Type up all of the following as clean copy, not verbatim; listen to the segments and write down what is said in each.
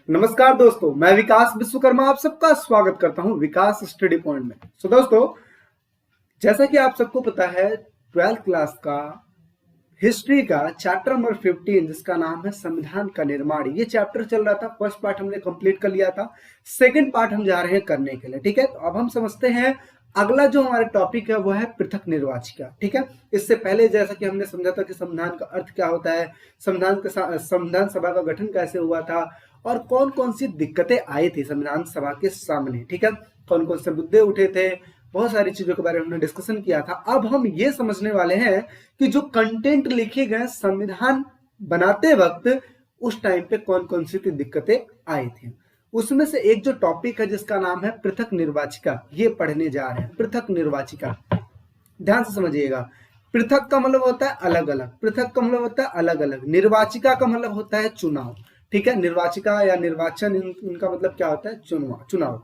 नमस्कार दोस्तों, मैं विकास विश्वकर्मा आप सबका स्वागत करता हूं विकास स्टडी पॉइंट में। दोस्तों, जैसा कि आप सबको पता है, 12th क्लास का हिस्ट्री का चैप्टर नंबर 15 जिसका नाम है संविधान का निर्माण, ये चैप्टर चल रहा था। फर्स्ट पार्ट हमने कंप्लीट कर लिया था, सेकंड पार्ट हम जा रहे हैं करने के लिए। ठीक है, तो अब हम समझते हैं अगला जो हमारा टॉपिक है वो है पृथक निर्वाचिका। ठीक है, इससे पहले जैसा कि हमने समझा था कि संविधान का अर्थ क्या होता है, संविधान सभा का गठन कैसे हुआ था और कौन कौन सी दिक्कतें आई थी संविधान सभा के सामने। ठीक है, कौन कौन से मुद्दे उठे थे, बहुत सारी चीजों के बारे में हमने डिस्कशन किया था। अब हम ये समझने वाले हैं कि जो कंटेंट लिखे गए संविधान बनाते वक्त उस टाइम पे कौन कौन सी दिक्कतें आई थी। उसमें से एक जो टॉपिक है जिसका नाम है पृथक निर्वाचिका, ये पढ़ने जा रहे हैं। पृथक निर्वाचिका, ध्यान से समझिएगा। पृथक का मतलब होता है अलग अलग, पृथक का मतलब होता है अलग अलग, निर्वाचिका का मतलब होता है चुनाव। ठीक है, निर्वाचिका या निर्वाचन इनका मतलब क्या होता है, चुनाव।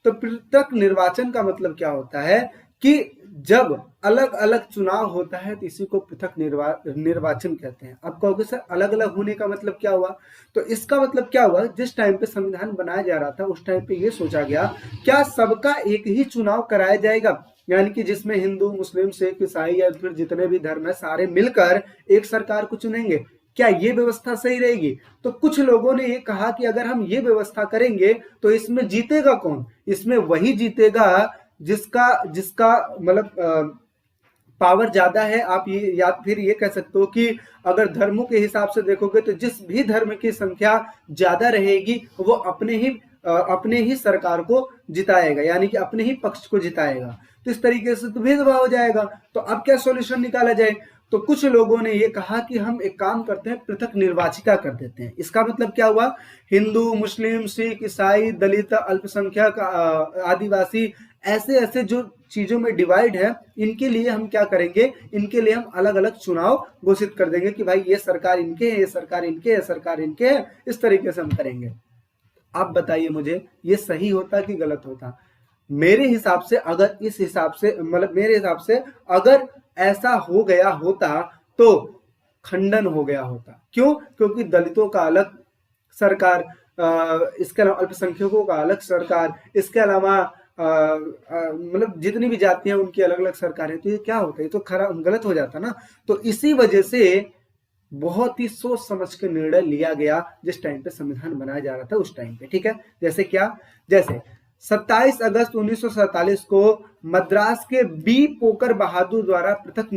तो पृथक निर्वाचन का मतलब क्या होता है कि जब अलग अलग चुनाव होता है तो इसी को पृथक निर्वाचन कहते हैं। अब कहोगे सर अलग अलग होने का मतलब क्या हुआ, तो इसका मतलब क्या हुआ, जिस टाइम पे संविधान बनाया जा रहा था उस टाइम पे ये सोचा गया क्या सबका एक ही चुनाव कराया जाएगा, यानी कि जिसमें हिंदू, मुस्लिम, सिख, ईसाई या फिर जितने भी धर्म है सारे मिलकर एक सरकार को चुनेंगे, क्या ये व्यवस्था सही रहेगी। तो कुछ लोगों ने ये कहा कि अगर हम ये व्यवस्था करेंगे तो इसमें जीतेगा कौन, इसमें वही जीतेगा जिसका जिसका मतलब पावर ज्यादा है। आप ये या फिर ये कह सकते हो कि अगर धर्मों के हिसाब से देखोगे तो जिस भी धर्म की संख्या ज्यादा रहेगी वो अपने ही सरकार को जिताएगा, यानी कि अपने ही पक्ष को जिताएगा। तो इस तरीके से तो भेदभाव हो जाएगा। तो अब क्या सॉल्यूशन निकाला जाए, तो कुछ लोगों ने ये कहा कि हम एक काम करते हैं, पृथक निर्वाचिका कर देते हैं। इसका मतलब क्या हुआ, हिंदू, मुस्लिम, सिख, ईसाई, दलित, अल्पसंख्यक, आदिवासी, ऐसे ऐसे जो चीजों में डिवाइड है, इनके लिए हम क्या करेंगे, इनके लिए हम अलग अलग चुनाव घोषित कर देंगे कि भाई ये सरकार इनके है, ये सरकार इनके है, सरकार इनके है। इस तरीके से हम करेंगे। आप बताइए मुझे ये सही होता कि गलत होता। मेरे हिसाब से अगर इस हिसाब से मतलब मेरे हिसाब से अगर ऐसा हो गया होता तो खंडन हो गया होता। क्यों, क्योंकि दलितों का अलग सरकार, इसके अलावा अल्पसंख्यकों का अलग सरकार, इसके अलावा मतलब जितनी भी जातियां उनकी अलग अलग सरकार है। तो ये क्या होता है, ये तो खराब गलत हो जाता ना। तो इसी वजह से बहुत ही सोच समझ के निर्णय लिया गया जिस टाइम पे संविधान बनाया जा रहा था उस टाइम पे। ठीक है, जैसे क्या, जैसे 27 अगस्त 1947 को मद्रास के बी पोकर बहादुर द्वारा पृथक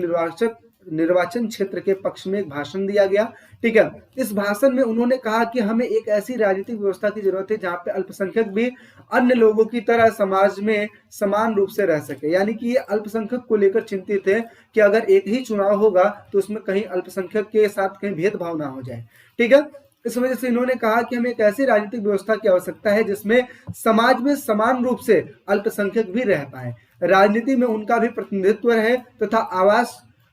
निर्वाचन क्षेत्र के पक्ष में एक भाषण दिया गया। ठीक है, इस भाषण में उन्होंने कहा कि हमें एक ऐसी राजनीतिक व्यवस्था की जरूरत है जहां पे अल्पसंख्यक भी अन्य लोगों की तरह समाज में समान रूप से रह सके, यानी कि ये अल्पसंख्यक को लेकर चिंतित है कि अगर एक ही चुनाव होगा तो उसमें कहीं अल्पसंख्यक के साथ कहीं भेदभाव ना हो जाए। ठीक है, इस वजह से इन्होंने कहा कि हमें एक ऐसी राजनीतिक व्यवस्था की आवश्यकता है जिसमें समाज में समान रूप से अल्पसंख्यक भी रह पाए, राजनीति में उनका भी प्रतिनिधित्व रहे तथा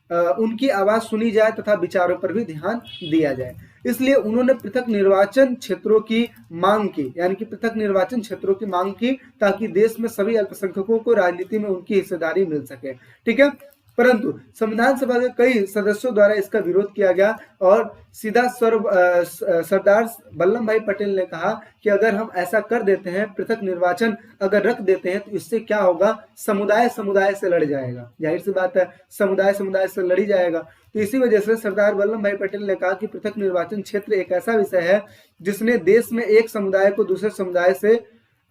उनकी आवाज सुनी जाए तथा विचारों पर भी ध्यान दिया जाए। इसलिए उन्होंने पृथक निर्वाचन क्षेत्रों की मांग की, यानी कि पृथक निर्वाचन क्षेत्रों की मांग की ताकि देश में सभी अल्पसंख्यकों को राजनीति में उनकी हिस्सेदारी मिल सके। ठीक है, परंतु संविधान सभा के कई सदस्यों द्वारा इसका विरोध किया गया और सीधा सरदार वल्लभ भाई पटेल ने कहा कि अगर हम ऐसा कर देते हैं, पृथक निर्वाचन अगर रख देते हैं तो इससे क्या होगा, समुदाय समुदाय से लड़ जाएगा। जाहिर सी बात है, समुदाय समुदाय से लड़ी जाएगा। तो इसी वजह से सरदार वल्लभ भाई पटेल ने कहा कि पृथक निर्वाचन क्षेत्र एक ऐसा विषय है जिसने देश में एक समुदाय को दूसरे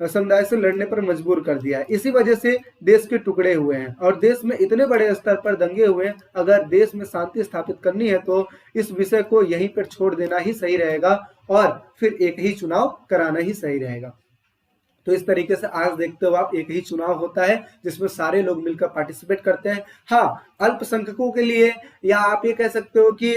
समुदाय से लड़ने पर मजबूर कर दिया है। इसी वजह से देश के टुकड़े हुए हैं और देश में इतने बड़े स्तर पर दंगे हुए हैं। अगर देश में शांति स्थापित करनी है तो इस विषय को यहीं पर छोड़ देना ही सही रहेगा और फिर एक ही चुनाव कराना ही सही रहेगा। तो इस तरीके से आज देखते हो आप, एक ही चुनाव होता है जिसमें सारे लोग मिलकर पार्टिसिपेट करते हैं। हाँ, अल्पसंख्यकों के लिए या आप ये कह सकते हो कि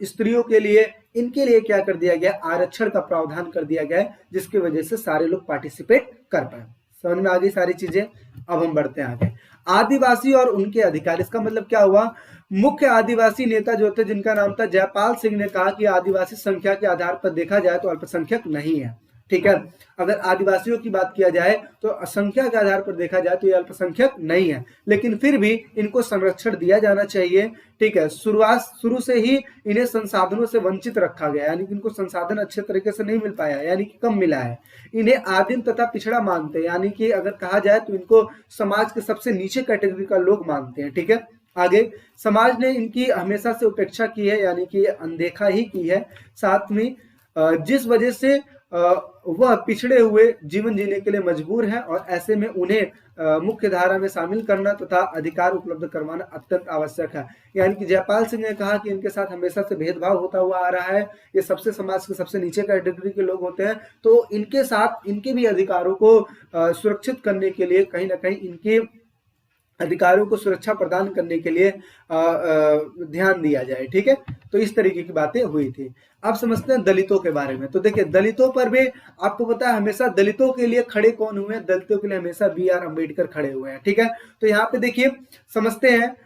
स्त्रियों के लिए, इनके लिए क्या कर दिया गया, आरक्षण का प्रावधान कर दिया गया है जिसकी वजह से सारे लोग पार्टिसिपेट कर पाए। समझ में आ गई सारी चीजें। अब हम बढ़ते हैं आगे। आदिवासी और उनके अधिकार, इसका मतलब क्या हुआ, मुख्य आदिवासी नेता जो थे जिनका नाम था जयपाल सिंह ने कहा कि आदिवासी संख्या के आधार पर देखा जाए तो अल्पसंख्यक नहीं है। ठीक है। अगर आदिवासियों की बात किया जाए तो संख्या के आधार पर देखा जाए तो ये अल्पसंख्यक नहीं है, लेकिन फिर भी इनको संरक्षण दिया जाना चाहिए। ठीक है, शुरू से ही इन्हें संसाधनों से वंचित रखा गया, यानी कि इनको संसाधन अच्छे तरीके से नहीं मिल पाया, यानी कि कम मिला है। इन्हें आदिम तथा पिछड़ा मानते हैं, यानी कि अगर कहा जाए तो इनको समाज के सबसे नीचे कैटेगरी का लोग मानते हैं। ठीक है, आगे समाज ने इनकी हमेशा से उपेक्षा की है, यानी कि अनदेखा ही की है। साथ में जिस वजह से वह पिछड़े हुए जीवन जीने के लिए मजबूर है और ऐसे में उन्हें मुख्य धारा में शामिल करना तथा अधिकार उपलब्ध करवाना अत्यंत आवश्यक है। यानी कि जयपाल सिंह ने कहा कि इनके साथ हमेशा से भेदभाव होता हुआ आ रहा है, ये सबसे समाज के सबसे नीचे कैटेगरी के लोग होते हैं, तो इनके साथ इनके भी अधिकारों को सुरक्षित करने के लिए कहीं ना कहीं इनके अधिकारों को सुरक्षा प्रदान करने के लिए ध्यान दिया जाए। ठीक है, तो इस तरीके की बातें हुई थी। अब समझते हैं दलितों के बारे में। तो देखिए, दलितों पर भी आपको पता है हमेशा दलितों के लिए खड़े कौन हुए हैं? दलितों के लिए हमेशा BR अम्बेडकर खड़े हुए हैं। ठीक है, तो यहाँ पे देखिए समझते हैं,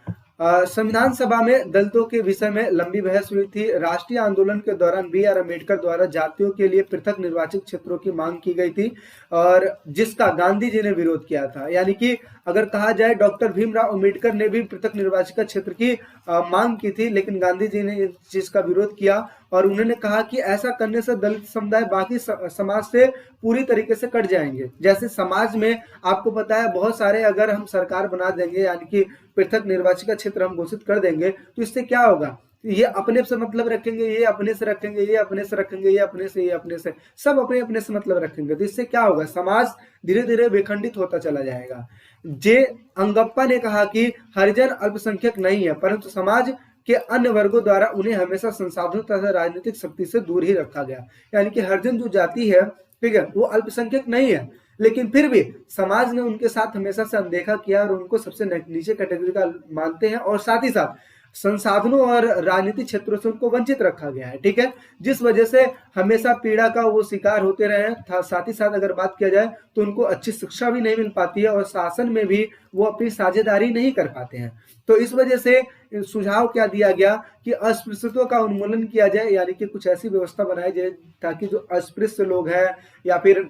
संविधान सभा में दलितों के विषय में लंबी बहस हुई थी। राष्ट्रीय आंदोलन के दौरान BR अम्बेडकर द्वारा जातियों के लिए पृथक निर्वाचित क्षेत्रों की मांग की गई थी और जिसका गांधी जी ने विरोध किया था। यानी कि अगर कहा जाए डॉक्टर भीमराव अम्बेडकर ने भी पृथक निर्वाचित क्षेत्र की मांग की थी, लेकिन गांधी जी ने इस चीज का विरोध किया और उन्होंने कहा कि ऐसा करने से दलित समुदाय बाकी समाज से पूरी तरीके से कट जाएंगे। जैसे समाज में आपको पता है बहुत सारे, अगर हम सरकार बना देंगे यानी कि पृथक निर्वाचित क्षेत्र हम घोषित कर देंगे, तो इससे क्या होगा? ये अपने से मतलब रखेंगे, ये अपने से रखेंगे, ये अपने से रखेंगे, ये अपने से, ये अपने से, सब अपने अपने से मतलब रखेंगे। तो इससे क्या होगा? समाज धीरे धीरे विखंडित होता चला जाएगा। जे अंगप्पा ने कहा कि हरिजन अल्पसंख्यक नहीं है, परंतु समाज के अन्य वर्गों द्वारा उन्हें हमेशा संसाधनों तथा राजनीतिक शक्ति से दूर ही रखा गया। यानी कि हरिजन जो जाति है, ठीक है, वो अल्पसंख्यक नहीं है, लेकिन फिर भी समाज ने उनके साथ हमेशा से अनदेखा किया और उनको सबसे नीचे कैटेगरी का मानते हैं और साथ ही साथ संसाधनों और राजनीतिक क्षेत्रों से उनको वंचित रखा गया है। ठीक है, जिस वजह से हमेशा पीड़ा का वो शिकार होते रहे हैं। साथ ही साथ अगर बात किया जाए तो उनको अच्छी शिक्षा भी नहीं मिल पाती है और शासन में भी वो अपनी साझेदारी नहीं कर पाते हैं। तो इस वजह से सुझाव क्या दिया गया कि अस्पृश्यता का उन्मूलन किया जाए, यानी कि कुछ ऐसी व्यवस्था बनाई जाए ताकि जो अस्पृश्य लोग हैं या फिर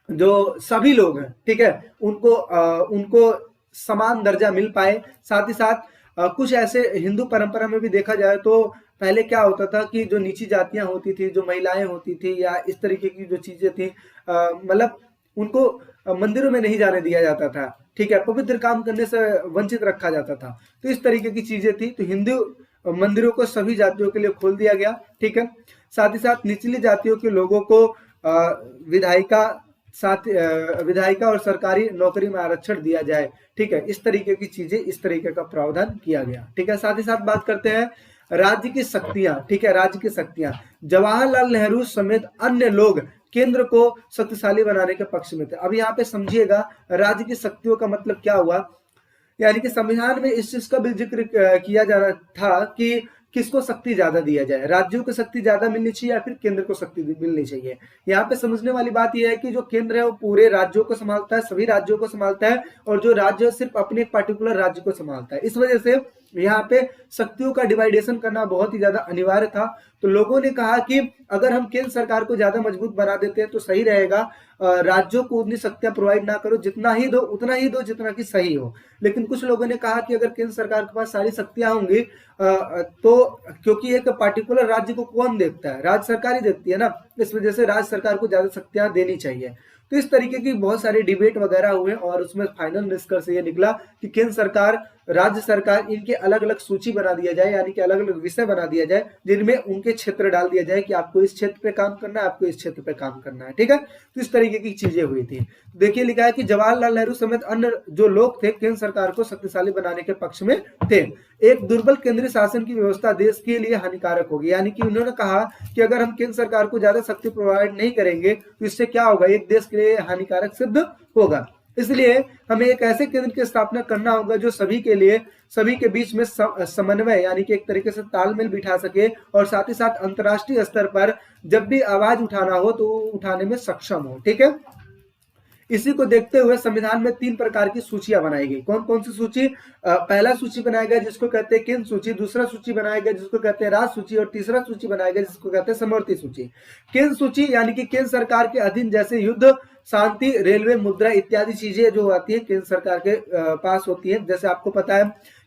जो सभी लोग हैं, ठीक है, उनको समान दर्जा मिल पाए। साथ ही साथ कुछ ऐसे हिंदू परंपरा में भी देखा जाए तो पहले क्या होता था कि जो नीची जातियां होती थी, जो महिलाएं होती थी या इस तरीके की जो चीजें थी, मतलब उनको मंदिरों में नहीं जाने दिया जाता था। ठीक है, पवित्र काम करने से वंचित रखा जाता था। तो इस तरीके की चीजें थी। तो हिंदू मंदिरों को सभी जातियों के लिए खोल दिया गया। ठीक है, साथ ही साथ निचली जातियों के लोगों को विधायिका और सरकारी नौकरी में आरक्षण दिया जाए। ठीक है, इस तरीके की चीजें, इस तरीके का प्रावधान किया गया। ठीक है, साथ ही साथ बात करते हैं राज्य की शक्तियां। ठीक है, राज्य की शक्तियां, जवाहरलाल नेहरू समेत अन्य लोग केंद्र को शक्तिशाली बनाने के पक्ष में थे। अब यहाँ पे समझिएगा राज्य की शक्तियों का मतलब क्या हुआ। यानी कि संविधान में इस चीज का भी जिक्र किया जा रहा था कि किसको शक्ति ज्यादा दिया जाए, राज्यों को शक्ति ज्यादा मिलनी चाहिए या फिर केंद्र को शक्ति मिलनी चाहिए। यहाँ पे समझने वाली बात यह है कि जो केंद्र है वो पूरे राज्यों को संभालता है, सभी राज्यों को संभालता है, और जो राज्य सिर्फ अपने एक पर्टिकुलर राज्य को संभालता है। इस वजह से यहाँ पे शक्तियों का डिवाइडेशन करना बहुत ही ज्यादा अनिवार्य था। तो लोगों ने कहा कि अगर हम केंद्र सरकार को ज्यादा मजबूत बना देते हैं तो सही रहेगा, राज्यों को उतनी शक्तियां प्रोवाइड ना करो, जितना ही दो उतना ही दो जितना कि सही हो। लेकिन कुछ लोगों ने कहा कि अगर केंद्र सरकार के पास सारी शक्तियां होंगी तो क्योंकि एक पर्टिकुलर राज्य को कौन देखता है, राज्य सरकार ही देखती है ना, इस वजह से राज्य सरकार को ज्यादा शक्तियां देनी चाहिए। तो इस तरीके की बहुत सारे डिबेट वगैरह हुए और उसमें फाइनल निष्कर्ष ये निकला कि केंद्र सरकार, राज्य सरकार, इनके अलग अलग सूची बना दिया जाए, यानी कि अलग अलग विषय बना दिया जाए जिनमें उनके क्षेत्र डाल दिया जाए कि आपको इस क्षेत्र पे काम करना है, आपको इस क्षेत्र पे काम करना है। ठीक है, तो इस तरीके की चीजें हुई थी। देखिए लिखा है कि जवाहरलाल नेहरू समेत अन्य जो लोग थे केंद्र सरकार को शक्तिशाली बनाने के पक्ष में थे। एक दुर्बल केंद्रीय शासन की व्यवस्था देश के लिए हानिकारक होगी। यानी कि उन्होंने कहा कि अगर हम केंद्र सरकार को ज्यादा शक्ति प्रोवाइड नहीं करेंगे तो इससे क्या होगा, एक देश के लिए हानिकारक सिद्ध होगा। इसलिए हमें एक ऐसे केंद्र की स्थापना करना होगा जो सभी के लिए, सभी के बीच में समन्वय यानी कि एक तरीके से तालमेल बिठा सके और साथ ही साथ अंतर्राष्ट्रीय स्तर पर जब भी आवाज उठाना हो तो उठाने में सक्षम हो। ठीक है, इसी को देखते हुए संविधान में 3 प्रकार की सूचियां बनाई गई। कौन कौन सी सूची? पहला सूची बनाया गया जिसको कहते हैं केंद्र सूची, दूसरा सूची बनाया गया जिसको कहते हैं राज्य सूची, और तीसरा सूची बनाया गया जिसको कहते हैं समवर्ती सूची। केंद्र सूची यानी कि केंद्र सरकार के अधीन जैसे युद्ध, शांति, रेलवे, मुद्रा इत्यादि चीजें जो आती है केंद्र सरकार के पास होती है। जैसे आपको पता है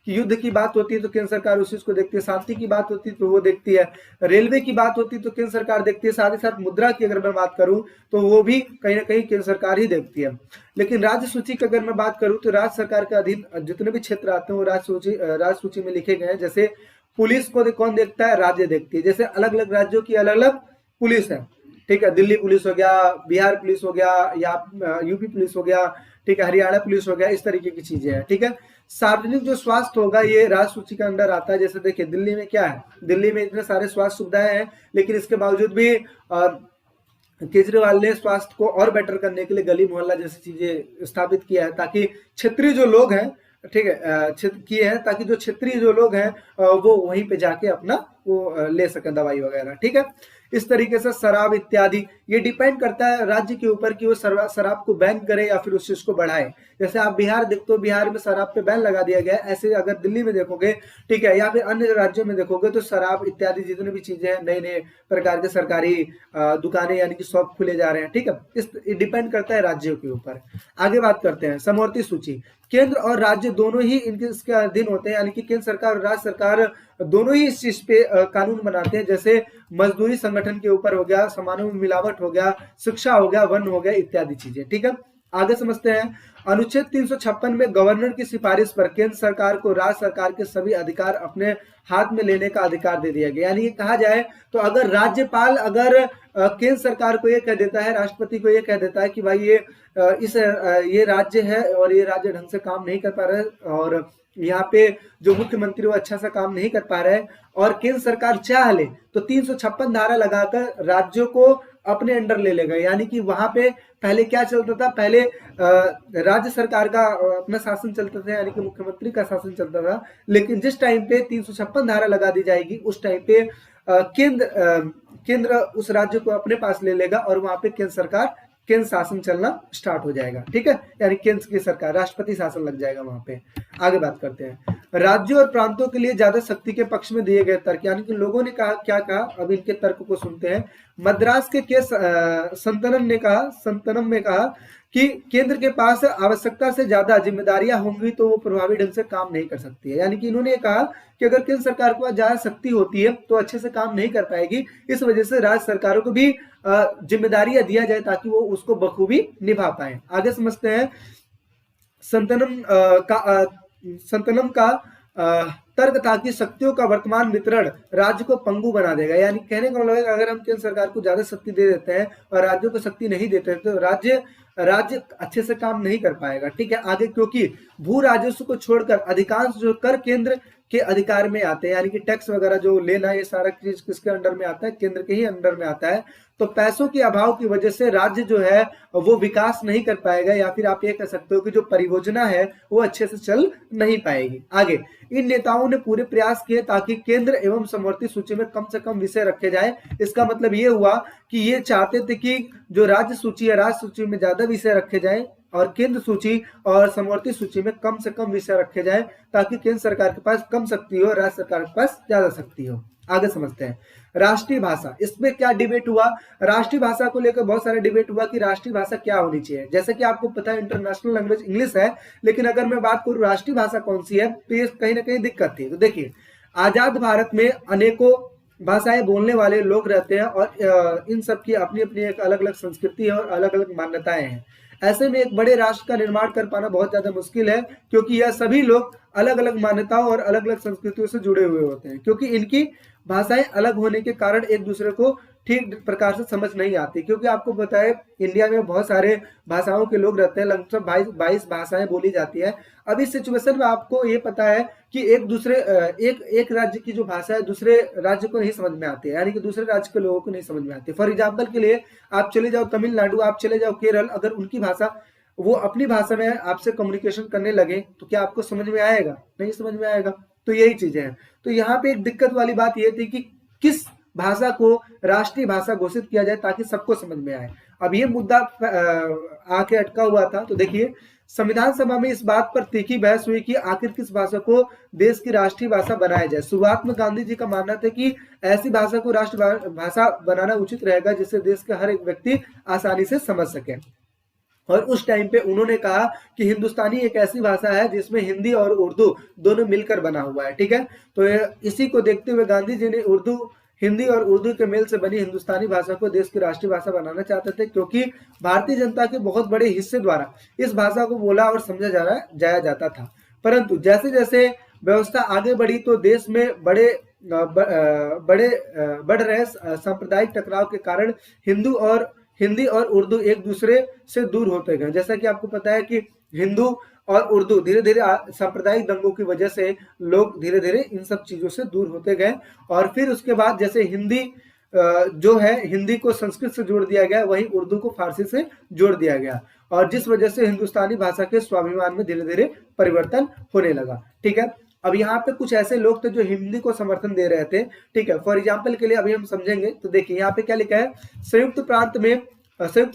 कि युद्ध की बात होती है तो केंद्र सरकार उस चीज को देखती है, शांति की बात होती है तो वो देखती है, रेलवे की बात होती है तो केंद्र सरकार देखती है, साथ ही साथ मुद्रा की अगर मैं बात करूं तो वो भी कहीं ना कहीं केंद्र सरकार ही देखती है। लेकिन राज्य सूची की अगर मैं बात करूं तो राज्य सरकार के अधीन जितने भी क्षेत्र आते हैं वो राज्य सूची में लिखे गए हैं। जैसे पुलिस को कौन देखता है? राज्य देखती है। जैसे अलग अलग राज्यों की अलग अलग पुलिस है, ठीक है, दिल्ली पुलिस हो गया, बिहार पुलिस हो गया, या यूपी पुलिस हो गया, ठीक है, हरियाणा पुलिस हो गया, इस तरीके की चीजें हैं, ठीक है। सार्वजनिक जो स्वास्थ्य होगा ये राज्य सूची के अंडर आता है। जैसे देखिए दिल्ली में क्या है, दिल्ली में इतने सारे स्वास्थ्य सुविधाएं हैं, लेकिन इसके बावजूद भी केजरीवाल ने स्वास्थ्य को और बेटर करने के लिए गली मोहल्ला जैसी चीजें स्थापित किया है, ताकि क्षेत्रीय जो लोग हैं, ठीक है, क्षेत्र किए हैं ताकि जो क्षेत्रीय जो लोग हैं वो वहीं पे जाके अपना वो ले सकें दवाई वगैरह, ठीक है। इस तरीके से शराब इत्यादि ये डिपेंड करता है राज्य के ऊपर कि वो शराब को बैन करे या फिर उस चीज को बढ़ाए। जैसे आप बिहार देखते हो, बिहार में शराब पे बैन लगा दिया गया है। ऐसे अगर दिल्ली में देखोगे, ठीक है, या फिर अन्य राज्यों में देखोगे तो शराब इत्यादि जितने भी चीजें हैं, नए नए प्रकार के सरकारी दुकानें यानी कि शॉप खुले जा रहे हैं, ठीक है। इस डिपेंड करता है राज्यों के ऊपर। आगे बात करते हैं समवर्ती सूची। केंद्र और राज्य दोनों ही इनके इसके अधीन होते हैं, यानी कि केंद्र सरकार और राज्य सरकार दोनों ही इस चीज पे कानून बनाते हैं। जैसे मजदूरी संगठन के ऊपर हो गया, सामानों में मिलावट हो गया, शिक्षा हो गया, वन हो गया, इत्यादि चीजें, ठीक है। आगे समझते हैं। अनुच्छेद 356 में गवर्नर की सिफारिश पर केंद्र सरकार को राज्य सरकार के सभी अधिकार अपने हाथ में लेने का अधिकार दे दिया गया। यानी कि कहा जाए तो अगर राज्यपाल अगर केंद्र सरकार को ये कह देता है, राष्ट्रपति को ये कह देता है कि भाई ये राज्य है और ये राज्य ढंग से काम नहीं कर पा रहा है, और यहाँ पे जो मुख्यमंत्री वो अच्छा सा काम नहीं कर पा रहा है, और केंद्र सरकार चाह ले तो 356 धारा लगाकर राज्यों को अपने अंडर ले लेगा। यानी कि वहां पे पहले क्या चलता था? पहले राज्य सरकार का अपना शासन चलता था, यानी कि मुख्यमंत्री का शासन चलता था। लेकिन जिस टाइम पे 356 धारा लगा दी जाएगी उस टाइम पे केंद्र उस राज्य को अपने पास ले लेगा और वहां पे केंद्र शासन चलना स्टार्ट हो जाएगा, ठीक है। यानी केंद्र की सरकार, राष्ट्रपति शासन लग जाएगा वहां पे। आगे बात करते हैं। राज्यों और प्रांतों के लिए ज्यादा शक्ति के पक्ष में दिए गए तर्क, यानी कि लोगों ने कहा, क्या कहा, अब इनके तर्क को सुनते हैं। मद्रास के केस संतनम में कहा कि केंद्र के पास आवश्यकता से ज्यादा जिम्मेदारियां होंगी तो वो प्रभावी ढंग से काम नहीं कर सकती है। यानी कि इन्होंने ये कहा कि अगर केंद्र सरकार के पास ज्यादा शक्ति होती है तो अच्छे से काम नहीं कर पाएगी, इस वजह से राज्य सरकारों को भी जिम्मेदारियां दिया जाए ताकि वो उसको बखूबी निभा पाए। आगे समझते हैं। संतनम का तर्क था कि शक्तियों का वर्तमान वितरण राज्य को पंगु बना देगा। यानी कहने का मतलब है अगर हम केंद्र सरकार को ज्यादा शक्ति दे देते हैं और राज्यों को शक्ति नहीं देते हैं तो राज्य अच्छे से काम नहीं कर पाएगा, ठीक है। आगे, क्योंकि भू राजस्व को छोड़कर अधिकांश जो कर केंद्र के अधिकार में आते हैं, यानी कि टैक्स वगैरह जो लेना ये सारा चीज किसके अंडर में आता है? केंद्र के ही अंडर में आता है। तो पैसों के अभाव की वजह से राज्य जो है वो विकास नहीं कर पाएगा, या फिर आप ये कह सकते हो कि जो परियोजना है वो अच्छे से चल नहीं पाएगी। आगे, इन नेताओं ने पूरे प्रयास किए ताकि केंद्र एवं समवर्ती सूची में कम से कम विषय रखे जाए। इसका मतलब ये हुआ कि ये चाहते थे कि जो राज्य सूची है, राज्य सूची में ज्यादा विषय रखे जाए और केंद्र सूची और समवर्ती सूची में कम से कम विषय रखे जाए, ताकि केंद्र सरकार के पास कम शक्ति हो, राज्य सरकार के पास ज्यादा शक्ति हो। आगे समझते हैं। राष्ट्रीय भाषा, इसमें क्या डिबेट हुआ? राष्ट्रीय भाषा को लेकर बहुत सारा डिबेट हुआ कि राष्ट्रीय भाषा क्या होनी चाहिए। जैसे कि आपको पता है इंटरनेशनल लैंग्वेज इंग्लिश है, लेकिन अगर मैं बात करूं राष्ट्रीय भाषा कौन सी है तो ये कहीं ना कहीं दिक्कत थी। तो देखिए, आजाद भारत में अनेकों भाषाएं बोलने वाले लोग रहते हैं और इन सब की अपनी अपनी एक अलग अलग संस्कृति है और अलग अलग मान्यताएं हैं। ऐसे में एक बड़े राष्ट्र का निर्माण कर पाना बहुत ज्यादा मुश्किल है, क्योंकि यह सभी लोग अलग अलग मान्यताओं और अलग अलग संस्कृतियों से जुड़े हुए होते हैं। क्योंकि इनकी भाषाएं अलग होने के कारण एक दूसरे को ठीक प्रकार से समझ नहीं आती। क्योंकि आपको पता है इंडिया में बहुत सारे भाषाओं के लोग रहते हैं, लगभग 22 भाषाएं बोली जाती है। अब इस सिचुएशन में आपको ये पता है कि एक राज्य की जो भाषा है दूसरे राज्य को नहीं समझ में आती है, यानी कि दूसरे राज्य के लोगों को नहीं समझ में आती है। फॉर एग्जाम्पल के लिए आप चले जाओ तमिलनाडु, आप चले जाओ केरल, अगर उनकी भाषा वो अपनी भाषा में आपसे कम्युनिकेशन करने लगे तो क्या आपको समझ में आएगा? नहीं समझ में आएगा। तो यही चीजें हैं। तो यहाँ पे एक दिक्कत वाली बात ये थी कि किस भाषा को राष्ट्रीय भाषा घोषित किया जाए ताकि सबको समझ में आए। अब ये मुद्दा आके अटका हुआ था। तो देखिए संविधान सभा में इस बात पर तीखी बहस हुई कि आखिर किस भाषा को देश की राष्ट्रीय भाषा बनाया जाए। शुरुआत में गांधी जी का मानना था कि ऐसी भाषा को राष्ट्रीय भाषा बनाना उचित रहेगा जिसे देश के हर एक व्यक्ति आसानी से समझ सके। और उस टाइम पे उन्होंने कहा कि हिंदुस्तानी एक ऐसी भाषा है जिसमें हिंदी और उर्दू दोनों मिलकर बना हुआ है। ठीक है, तो इसी को देखते हुए गांधी जी ने हिंदी और उर्दू के मेल से बनी हिंदुस्तानी भाषा को देश की राष्ट्रीय भाषा बनाना चाहते थे, क्योंकि भारतीय जनता के बहुत बड़े हिस्से द्वारा इस भाषा को बोला और समझा जाया जाता था। परंतु जैसे जैसे व्यवस्था आगे बढ़ी तो देश में बढ़ रहे सांप्रदायिक टकराव के कारण हिंदी और उर्दू एक दूसरे से दूर होते गए। जैसा कि आपको पता है कि हिंदू और उर्दू धीरे धीरे सांप्रदायिक दंगों की वजह से लोग धीरे धीरे इन सब चीजों से दूर होते गए। और फिर उसके बाद जैसे हिंदी जो है हिंदी को संस्कृत से जोड़ दिया गया, वहीं उर्दू को फारसी से जोड़ दिया गया, और जिस वजह से हिंदुस्तानी भाषा के स्वाभिमान में धीरे धीरे परिवर्तन होने लगा। ठीक है, अब यहाँ पे कुछ ऐसे लोग थे जो हिंदी को समर्थन दे रहे थे। ठीक है, फॉर एग्जाम्पल के लिए अभी हम समझेंगे। तो देखिए यहाँ पे क्या लिखा है, संयुक्त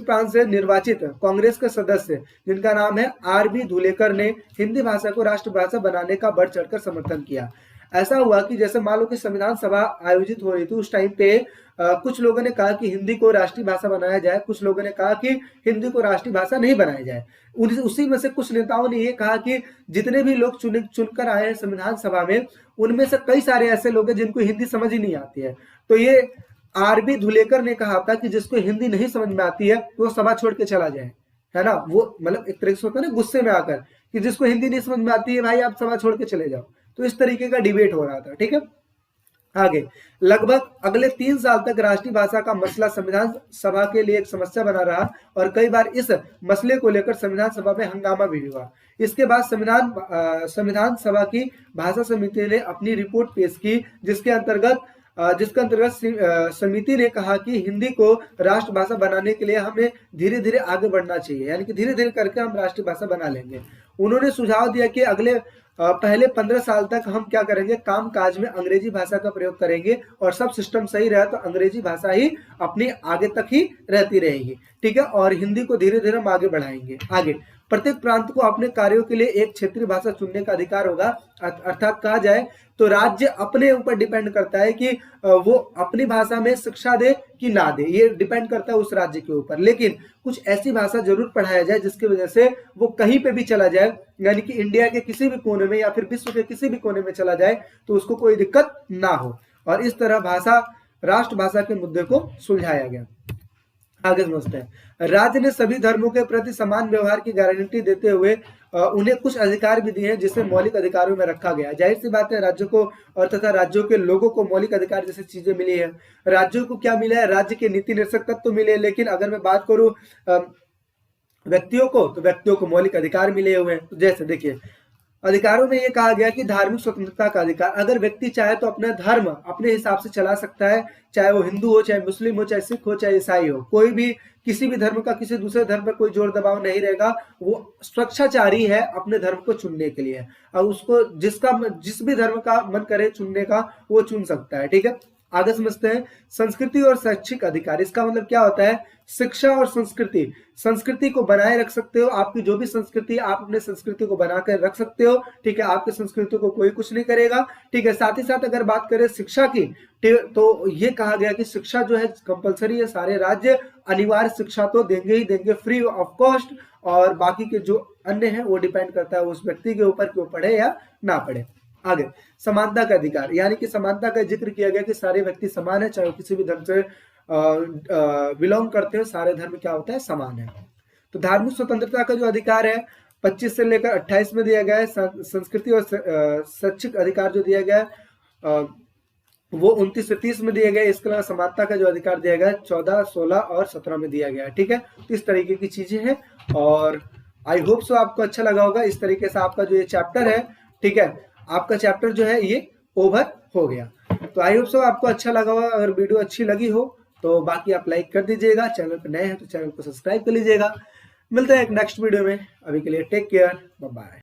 प्रांत से निर्वाचित कांग्रेस के सदस्य जिनका नाम है आर.बी. धुलेकर ने हिंदी भाषा को राष्ट्रभाषा बनाने का बढ़ चढ़कर समर्थन किया। ऐसा हुआ कि जैसे मान लो कि संविधान सभा आयोजित हो रही थी, उस टाइम पे कुछ लोगों ने कहा कि हिंदी को राष्ट्रीय भाषा बनाया जाए, कुछ लोगों ने कहा कि हिंदी को राष्ट्रीय भाषा नहीं बनाया जाए। उसी में से कुछ नेताओं ने ये कहा कि जितने भी लोग चुनकर आए हैं संविधान सभा में, उनमें से कई सारे ऐसे लोग हैं जिनको हिंदी समझ ही नहीं आती है। तो ये आर.बी. धुलेकर ने कहा था कि जिसको हिंदी नहीं समझ में आती है वो सभा छोड़ के चला जाए, है ना। वो मतलब एक तरीके से होता है ना, गुस्से में आकर कि जिसको हिंदी नहीं समझ में आती है भाई आप सभा छोड़ के चले जाओ। तो इस तरीके का डिबेट हो रहा था। ठीक है, आगे लगभग अगले 3 साल तक राष्ट्रीय भाषा का मसला संविधान सभा के लिए एक समस्या बना रहा, और कई बार इस मसले को लेकर संविधान सभा में हंगामा भी हुआ। इसके बाद संविधान सभा की भाषा समिति ने अपनी रिपोर्ट पेश की, जिसके अंतर्गत समिति ने कहा कि हिंदी को राष्ट्रभाषा बनाने के लिए हमें धीरे धीरे आगे बढ़ना चाहिए, यानी कि धीरे धीरे करके हम राष्ट्रीय भाषा बना लेंगे। उन्होंने सुझाव दिया कि पहले 15 साल तक हम क्या करेंगे, काम काज में अंग्रेजी भाषा का प्रयोग करेंगे, और सब सिस्टम सही रहा तो अंग्रेजी भाषा ही अपनी आगे तक ही रहती रहेगी। ठीक है, और हिंदी को धीरे धीरे हम आगे बढ़ाएंगे। आगे प्रत्येक प्रांत को अपने कार्यों के लिए एक क्षेत्रीय भाषा चुनने का अधिकार होगा, अर्थात कहा जाए तो राज्य अपने ऊपर डिपेंड करता है कि वो अपनी भाषा में शिक्षा दे कि ना दे, ये डिपेंड करता है उस राज्य के ऊपर। लेकिन कुछ ऐसी भाषा जरूर पढ़ाया जाए जिसकी वजह से वो कहीं पे भी चला जाए, यानी कि इंडिया के किसी भी कोने में या फिर विश्व के किसी भी कोने में चला जाए तो उसको कोई दिक्कत ना हो। और इस तरह राष्ट्रभाषा के मुद्दे को सुलझाया गया। आगे समझते हैं। राज्य ने सभी धर्मों के प्रति समान व्यवहार की गारंटी देते हुए उन्हें कुछ अधिकार भी दिए हैं, जिसे मौलिक अधिकारों में रखा गया। जाहिर सी बात है, राज्यों को और तथा राज्यों के लोगों को मौलिक अधिकार जैसी चीजें मिली है। राज्यों को क्या मिला है, राज्य के नीति निर्देशक तत्व तो मिले, लेकिन अगर मैं बात करूं व्यक्तियों को, तो व्यक्तियों को मौलिक अधिकार मिले हुए हैं। तो जैसे देखिए अधिकारों में ये कहा गया कि धार्मिक स्वतंत्रता का अधिकार, अगर व्यक्ति चाहे तो अपना धर्म अपने हिसाब से चला सकता है, चाहे वो हिंदू हो, चाहे मुस्लिम हो, चाहे सिख हो, चाहे ईसाई हो। कोई भी किसी भी धर्म का किसी दूसरे धर्म पर कोई जोर दबाव नहीं रहेगा। वो स्वेच्छाचारी है अपने धर्म को चुनने के लिए, और उसको जिस भी धर्म का मन करे चुनने का वो चुन सकता है। ठीक है, आगे समझते हैं। संस्कृति और शैक्षिक अधिकार, इसका मतलब क्या होता है, शिक्षा और संस्कृति को बनाए रख सकते हो। आपकी जो भी संस्कृति, आप अपने संस्कृति को बनाकर रख सकते हो। ठीक है, आपकी संस्कृति को कोई कुछ नहीं करेगा। ठीक है, साथ ही साथ अगर बात करें शिक्षा की, तो ये कहा गया कि शिक्षा जो है कंपलसरी है, सारे राज्य अनिवार्य शिक्षा तो देंगे ही देंगे, फ्री ऑफ कॉस्ट, और बाकी के जो अन्य है वो डिपेंड करता है उस व्यक्ति के ऊपर कि वो पढ़े या ना पढ़े। आगे समानता का अधिकार, यानी कि समानता का जिक्र किया गया कि सारे व्यक्ति समान है, चाहे किसी भी धर्म से बिलोंग करते हो, सारे धर्म क्या होता है, समान है। तो धार्मिक स्वतंत्रता का जो अधिकार है 25 से लेकर 28 में दिया गया है। संस्कृति और शैक्षिक अधिकार जो दिया गया है वो 29 से 30 में दिया गया है। इसके अलावा समानता का जो अधिकार दिया गया है 14, 16 और 17 में दिया गया है। ठीक है, तो इस तरीके की चीजें हैं, और आई होप सो आपको अच्छा लगा होगा। इस तरीके से आपका जो ये चैप्टर है, ठीक है, आपका चैप्टर जो है ये ओवर हो गया। तो आई होप सो आपको अच्छा लगा होगा। अगर वीडियो अच्छी लगी हो तो बाकी आप लाइक कर दीजिएगा, चैनल पर नए हैं तो चैनल को सब्सक्राइब कर लीजिएगा। मिलते हैं एक नेक्स्ट वीडियो में, अभी के लिए टेक केयर, बाय बाय।